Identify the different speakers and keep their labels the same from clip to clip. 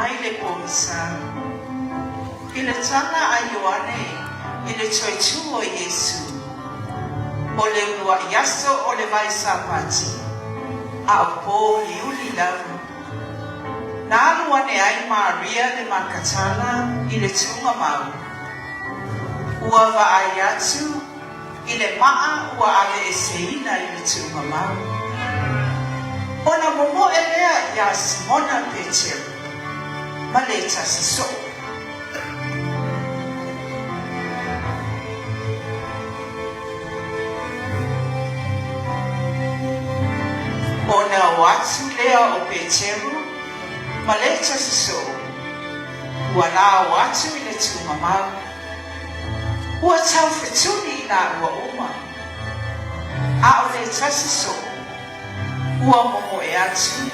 Speaker 1: mai le Pogisa. I le tala a Ioane, i le Toetu o Yesu. O le ulua i Aso o le vai sapati. A o pō li uli lau. Nā aluane ai Maria le makatala i le tunga mau. Ua wa ai atu i le maa ua ave e seina i le tunga mau. Ona momo elea ia Simona Peteru. Ma le tasi so. Ona o atu lea o Peteru. Ma le tasi so. Ua la o atu i le tunga mau. Ua tau whetuni na ua uma. A o le tasi so. Ua momo e atu.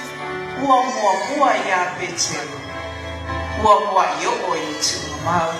Speaker 1: Ua mua mua ia Peteru. Ua mua i o i tunga mau.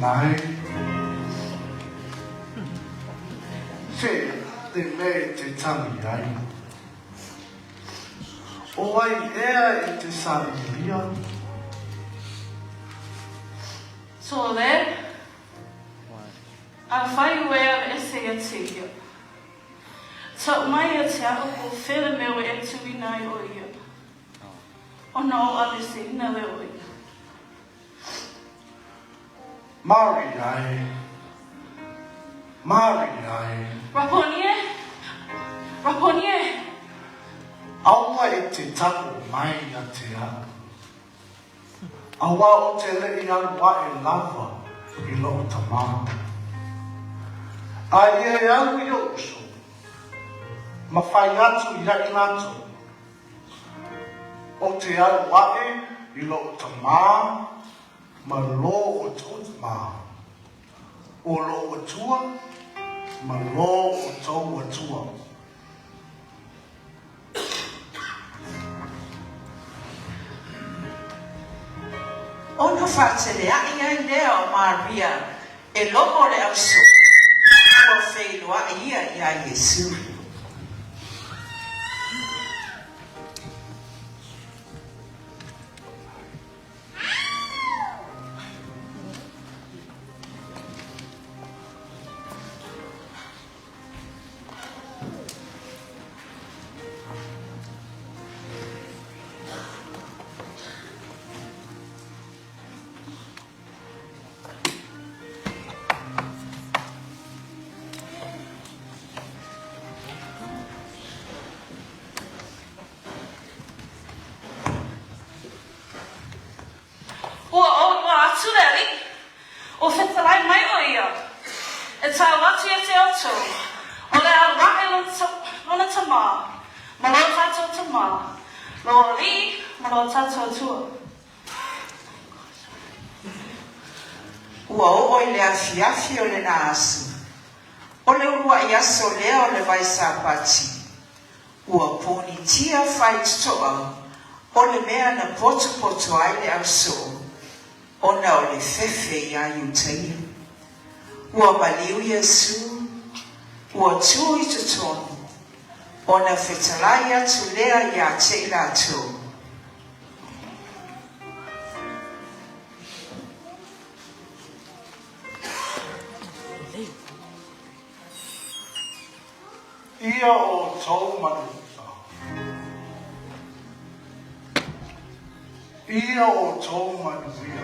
Speaker 2: Lai se te me te tangi ai o ai ea te saria
Speaker 3: so le a fai wea e se a tia so mai a tia o fele me e tu nai o ia o no a le se na le o ia
Speaker 2: Mariai.
Speaker 3: Raponie.
Speaker 2: Aua e te tapo mai a te ana. Aua o te le i alua e lava I loo tamā. A e alu I oso. Ma whai atu I rai atu. O te alua I loo tamā. Ma lo o tōtama. O lo o tua, ma lo o tau o tua.
Speaker 1: Ona whātere ai lea o Maria, e loko le Aso. Kua wheiloa ia I Yesu.
Speaker 3: O whetalai mai o ia. E tau atu e te oto. O le au rahe lona tamā. Ma lo tato tamā. Lo li, ma lo tato atua.
Speaker 1: Ua o I le afiafi o le na asu. O le urua I aso lea o le vai sa pati. ua poni tia whai tutoa, o le mea na poto ai le aso, ona o le fefe ia iutaia. Ua maliu Iesu, ua tui tutonu, ona whetalai atu lea ia te ilatou.
Speaker 2: Ia o tau manuia. Ia o tau manuia.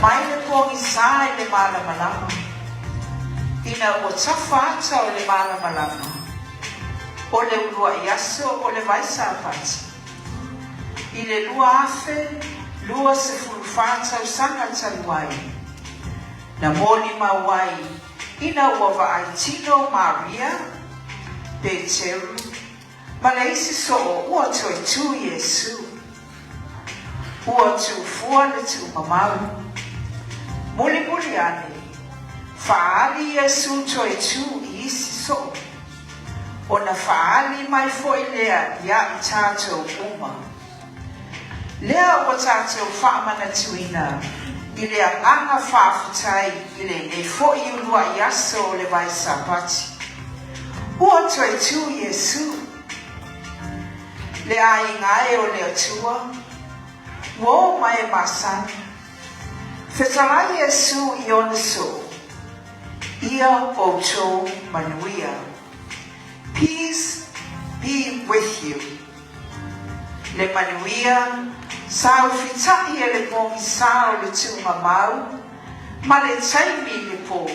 Speaker 1: Mai le Pogisa le malama. Ina ua tafa ata o le malama. O le ulua i aso o le vai sapati. I le lua afe, lua se fulufata o sanga taluai. Na moli mawai, ina ua vaaitino Maria, Peteru, ma le isi so o ua Toetu Iesu. Ua tu fua le tu mamau. Muli ane, faali Iesu Toetu i isi so. Ona faali mai foi lea ia i tātou uma. Lea o tātou whaamana tuina, i lea anga whaafutai, i le e foi ulua i aso o le vai sapati. Ua Toetu Iesu. Lea i ngae o le atua, wo mai masani. Fetalai Iesu i ona so, ia o tō manuia. Peace be with you. Le manuia, sa ufitai e le Pogisa o le tūmamau, ma le taimi le pō.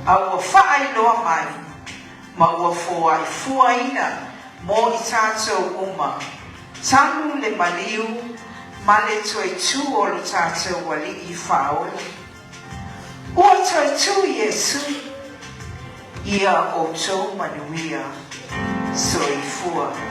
Speaker 1: A ua whaai loa mai, ma ua fō ai fuaina mo i tātou uma. Tanu le maliu, Male Toetu o lo tātou wali I whaole. Ua Toetu Iesu, ia o tō manuia soifua.